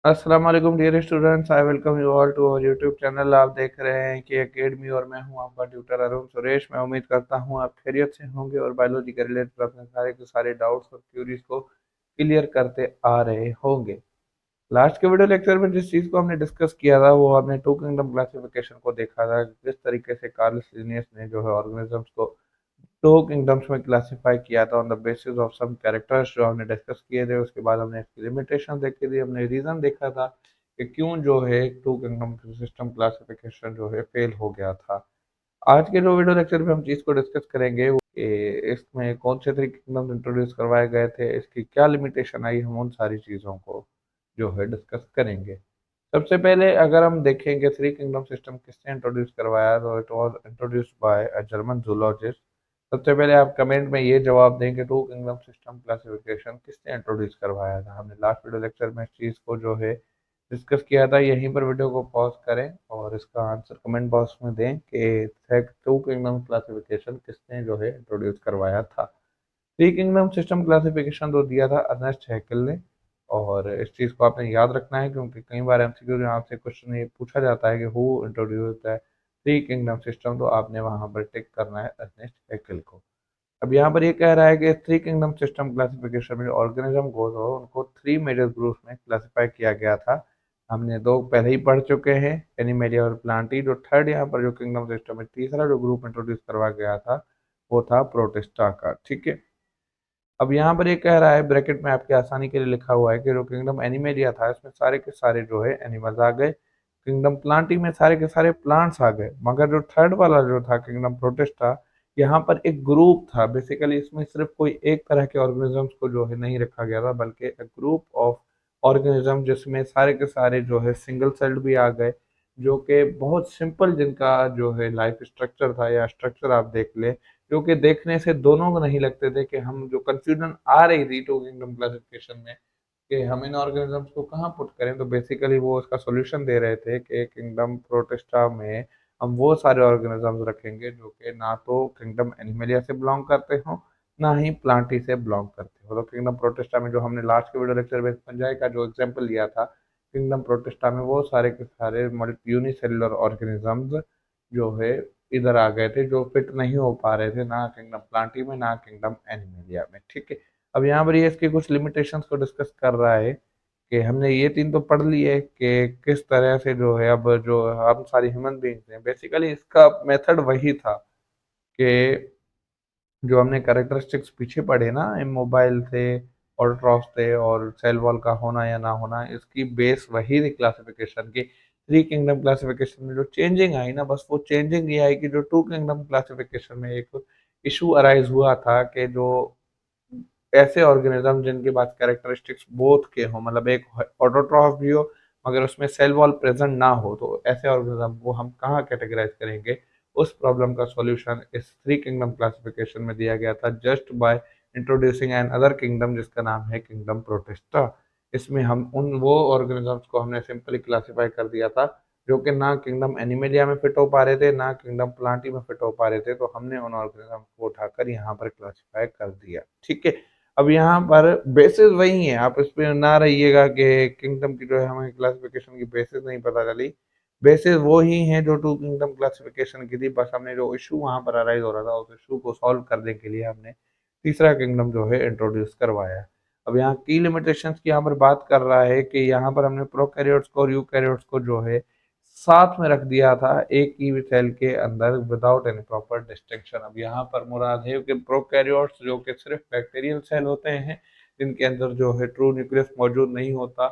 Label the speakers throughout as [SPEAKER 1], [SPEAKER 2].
[SPEAKER 1] अस्सलाम वालेकुम dear students, I welcome you all to our YouTube channel. आप देख रहे हैं कि एकेडमी और मैं हूं आपका ट्यूटर अरुण सुरेश। मैं उम्मीद करता हूं आप खैरियत से होंगे और बायोलॉजी के रिलेटेड अपने सारे के सारे डाउट्स और क्यूरीज को क्लियर करते आ रहे होंगे। लास्ट के वीडियो लेक्चर में जिस चीज़ को हमने डिस्कस किया था वो हमने टू किंगडम क्लासिफिकेशन को देखा था। किस तरीके से कार्लस लिनियस ने जो है ऑर्गेनिजम्स को दो किंगडम्स में क्लासिफाई किया था on the basis of some characters जो हमने डिस्कस किए थे। उसके बाद हमने इसकी लिमिटेशन देखी थी, हमने रीज़न देखा था कि क्यों जो है टू किंगडम सिस्टम क्लासिफिकेशन जो है फेल हो गया था। आज के जो वीडियो लेक्चर में हम चीज़ को डिस्कस करेंगे वो कि इसमें कौन से थ्री किंगडम्स इंट्रोड्यूस करवाए गए थे, इसकी क्या लिमिटेशन आई, हम उन सारी चीज़ों को जो है डिस्कस करेंगे। सबसे पहले अगर हम देखेंगे थ्री किंगडम सिस्टम किसने इंट्रोड्यूस करवाया, तो it was introduced by a German zoologist. सबसे पहले आप कमेंट में ये जवाब दें कि टू किंगडम सिस्टम क्लासिफिकेशन किसने इंट्रोड्यूस करवाया था। हमने लास्ट वीडियो लेक्चर में इस चीज़ को जो है डिस्कस किया था। यहीं पर वीडियो को पॉज करें और इसका आंसर कमेंट बॉक्स में दें कि टू किंगडम क्लासिफिकेशन किसने जो है इंट्रोड्यूस करवाया था। थ्री किंगडम सिस्टम क्लासिफिकेशन तो दिया था अर्नेस्ट हैकेल ने। और इस चीज़ को आपने याद रखना है क्योंकि कई बार एमसीक्यू में आपसे क्वेश्चन ये पूछा जाता है कि who introduce the three kingdom system, तो आपने वहां पर टिक करना है अर्नेस्ट हैकेल को। अब यहाँ पर ये कह रहा है कि थ्री किंगडम सिस्टम क्लासिफिकेशन में जो ऑर्गेनिज्म गोज हो उनको थ्री मेजर ग्रुप्स में क्लासिफाई किया गया था। हमने दो पहले ही पढ़ चुके हैं, एनिमेलिया और प्लांटी। जो थर्ड यहाँ पर जो किंगडम सिस्टम में तीसरा जो ग्रुप इंट्रोड्यूस करवा गया था वो था प्रोटिस्टा का। ठीक है। अब यहाँ पर ये कह रहा है ब्रैकेट में आपकी आसानी के लिए लिखा हुआ है कि जो किंगडम एनिमेलिया था इसमें सारे के सारे जो है एनिमल्स आ गए। किंगडम प्लांटी में सारे के सारे प्लांट्स आ गए। मगर जो थर्ड वाला जो था किंगडम प्रोटिस्टा, यहाँ पर एक ग्रुप था। बेसिकली इसमें सिर्फ कोई एक तरह के ऑर्गेनिजम्स को जो है नहीं रखा गया था बल्कि एक ग्रुप ऑफ ऑर्गेनिज्म जिसमें सारे के सारे जो है सिंगल सेल्ड भी आ गए, जो कि बहुत सिंपल जिनका जो है लाइफ स्ट्रक्चर था या स्ट्रक्चर आप देख ले, जो कि देखने से दोनों को नहीं लगते थे कि हम जो कंफ्यूजन आ रही थी टू किंगडम क्लासिफिकेशन में कि हम इन ऑर्गेनिजम्स को कहाँ पुट करें, तो बेसिकली वो उसका सॉल्यूशन दे रहे थे कि किंगडम प्रोटिस्टा में हम वो सारे ऑर्गेनिजम्स रखेंगे जो कि ना तो किंगडम एनिमलिया से बिलोंग करते हो ना ही प्लांटी से बिलोंग करते हो। तो किंगडम प्रोटिस्टा में जो हमने लास्ट के वीडियो लेक्चर में फंजाई का जो एग्जाम्पल लिया था, किंगडम प्रोटिस्टा में वो सारे के सारे मल्टी यूनिसेलुलर ऑर्गेनिजम्स जो है इधर आ गए थे, जो फिट नहीं हो पा रहे थे ना किंगडम प्लांटी में ना किंगडम एनिमेलिया में। ठीक है। अब यहाँ पर ये इसके कुछ लिमिटेशंस को डिस्कस कर रहा है कि हमने ये तीन तो पढ़ लिए कि किस तरह से जो है अब जो हम सारी ह्यूमन बींग्स हैं, बेसिकली इसका मेथड वही था कि जो हमने कैरेक्टरिस्टिक्स पीछे पढ़े ना, इमोबाइल थे, ऑटोट्रॉफ थे और सेल वॉल का होना या ना होना, इसकी बेस वही थी क्लासिफिकेशन की। थ्री किंगडम क्लासिफिकेशन में जो चेंजिंग आई ना, बस वो चेंजिंग ये आई कि जो टू किंगडम क्लासिफिकेशन में एक इशू अराइज हुआ था कि जो ऐसे ऑर्गेनिज्म जिनके पास कैरेक्टरिस्टिक्स बोथ के हो, मतलब एक ऑटोट्रॉफ भी हो मगर उसमें सेल वॉल प्रेजेंट ना हो, तो ऐसे ऑर्गेनिज्म को हम कहाँ कैटेगराइज करेंगे। उस प्रॉब्लम का सॉल्यूशन इस थ्री किंगडम क्लासिफिकेशन में दिया गया था just by introducing N other kingdom जिसका नाम है किंगडम प्रोटिस्टा। इसमें हम उन वो ऑर्गेनिजम्स को हमने सिंपली क्लासिफाई कर दिया था जो कि ना किंगडम एनिमेलिया में फिट हो पा रहे थे ना किंगडम प्लांटी में फिट हो पा रहे थे, तो हमने उन ऑर्गेनिजम्स को उठाकर यहाँ पर क्लासिफाई कर दिया। ठीक है। अब यहाँ पर बेसिस वही है, आप इस पे ना रहिएगा कि किंगडम की जो है हमें क्लासिफिकेशन की बेसिस नहीं पता चली। बेसिस वो ही है जो टू किंगडम क्लासिफिकेशन की थी, बस हमने जो इशू वहाँ पर अराइज हो रहा था उस इशू को सॉल्व करने के लिए हमने तीसरा किंगडम जो है इंट्रोड्यूस करवाया। अब यहाँ की लिमिटेशंस की यहाँ पर बात कर रहा है कि यहाँ पर हमने प्रोकैरियोट्स को और यूकैरियोट्स को जो है साथ में रख दिया था एक ही सेल के अंदर विदाउट एनी प्रॉपर डिस्टिंक्शन। अब यहाँ पर मुराद है कि प्रोकैरियोट्स जो कि सिर्फ बैक्टीरियल सेल होते हैं जिनके अंदर जो है ट्रू न्यूक्लियस मौजूद नहीं होता,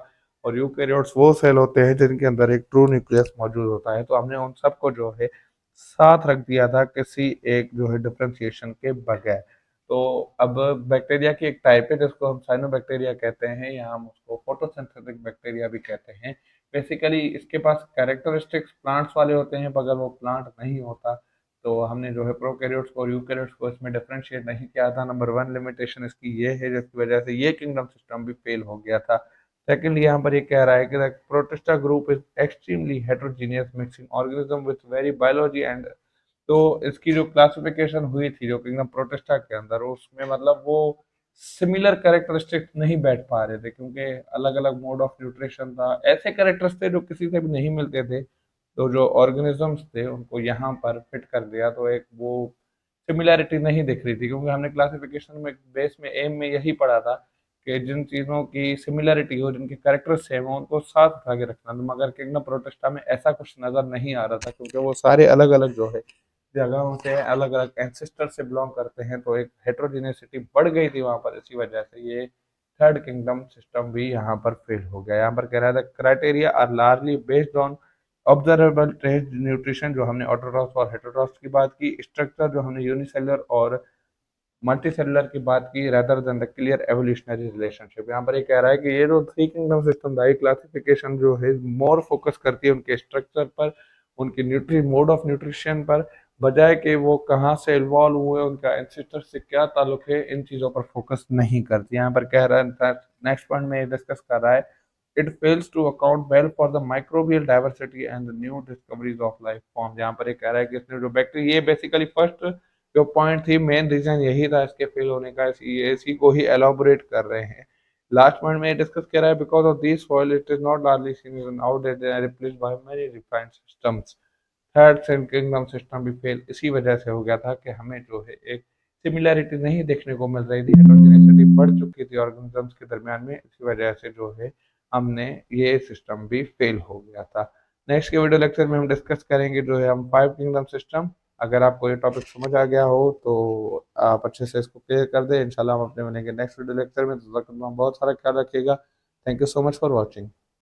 [SPEAKER 1] और यूकैरियोट्स वो सेल होते हैं जिनके अंदर एक ट्रू न्यूक्लियस मौजूद होता है। तो हमने उन सबको जो है साथ रख दिया था किसी एक जो है डिफ्रेंशिएशन के बगैर। तो अब बैक्टीरिया की एक टाइप है जिसको हम साइनोबैक्टीरिया कहते हैं या हम उसको फोटोसिंथेटिक बैक्टीरिया भी कहते हैं। बेसिकली इसके पास कैरेक्टरिस्टिक्स प्लांट्स वाले होते हैं मगर वो प्लांट नहीं होता। तो हमने जो है प्रोकैरियोट्स को और यूकैरियोट्स को इसमें डिफरेंशिएट नहीं किया था। नंबर वन लिमिटेशन इसकी ये है जिसकी वजह से ये किंगडम सिस्टम भी फेल हो गया था। सेकेंडली यहाँ पर ये कह रहा है कि the protista group is extremely heterogeneous mixing organism with very biology and. तो इसकी जो क्लासिफिकेशन हुई थी जो किंगडम प्रोटिस्टा के अंदर, उसमें मतलब वो सिमिलर कैरेक्टरिस्टिक नहीं बैठ पा रहे थे, क्योंकि अलग अलग मोड ऑफ न्यूट्रिशन था, ऐसे कैरेक्टर्स थे जो किसी से भी नहीं मिलते थे। तो जो ऑर्गेनिजम्स थे उनको यहाँ पर फिट कर दिया, तो एक वो सिमिलैरिटी नहीं दिख रही थी, क्योंकि हमने क्लासिफिकेशन में बेस में एम में यही पढ़ा था कि जिन चीज़ों की सिमिलैरिटी हो, जिनके कैरेक्टर्स सेम हो, उनको साथ उठा के रखना। तो मगर किंगडम प्रोटेस्टा में ऐसा कुछ नज़र नहीं आ रहा था, क्योंकि वो सारे अलग अलग जो है जगहों से, अलग अलग एंसेस्टर से बिलोंग करते हैं, तो एक हेट्रोजेनेसिटी बढ़ गई थी वहां पर। इसी वजह से ये थर्ड किंगडम सिस्टम भी यहाँ पर फेल हो गया। यहाँ पर कह रहा था criteria are largely based on observable traits nutrition, जो हमने ऑटोट्रॉफ्स और हेटेरोट्रॉफ्स की बात की, स्ट्रक्चर जो हमने यूनिसेलुलर और मल्टीसेलुलर की बात की, rather than the clear evolutionary relationship. यहाँ पर ये कह रहा है कि ये जो थ्री किंगडम सिस्टम था, क्लासिफिकेशन जो है मोर फोकस करती है उनके स्ट्रक्चर पर, उनके न्यूट्री मोड ऑफ न्यूट्रिशन पर, बजाय कि वो कहाँ से इन्वॉल्व हुए, उनका एंसेस्टर से क्या ताल्लुक है, इन चीज़ों पर फोकस नहीं करती। यहाँ पर कह रहा है, नेक्स्ट पॉइंट में डिस्कस कर रहा है, it fails to account well for the microbial diversity and the new discoveries of life form। यहाँ पर ये कह रहा है कि इसने जो बैक्टीरिया, ये बेसिकली फर्स्ट जो पॉइंट थी, मेन रीजन यही था इसके फेल होने का, इसी को ही एलोबोरेट कर रहे हैं। लास्ट पॉइंट में डिस्कस कर रहा है, because of this fall it is not largely seen in outdated and replaced by many refined systems. Third kingdom system भी फेल इसी वजह से हो गया था कि हमें जो है एक सिमिलैरिटी नहीं देखने को मिल रही थी, हेटेरोजेनेसिटी बढ़ चुकी थी ऑर्गेनिजम्स के दरमियान में, इसी वजह से जो है हमने ये सिस्टम भी फेल हो गया था। नेक्स्ट के वीडियो लेक्चर में हम डिस्कस करेंगे जो है हम फाइव किंगडम सिस्टम। अगर आपको ये टॉपिक समझ आ गया हो तो आप अच्छे से इसको क्लियर कर दें। इंशाल्लाह हम अपने बनेंगे नेक्स्ट वीडियो लेक्चर में। तो तक अपना बहुत सारा ख्याल रखिएगा। Thank you so much for watching.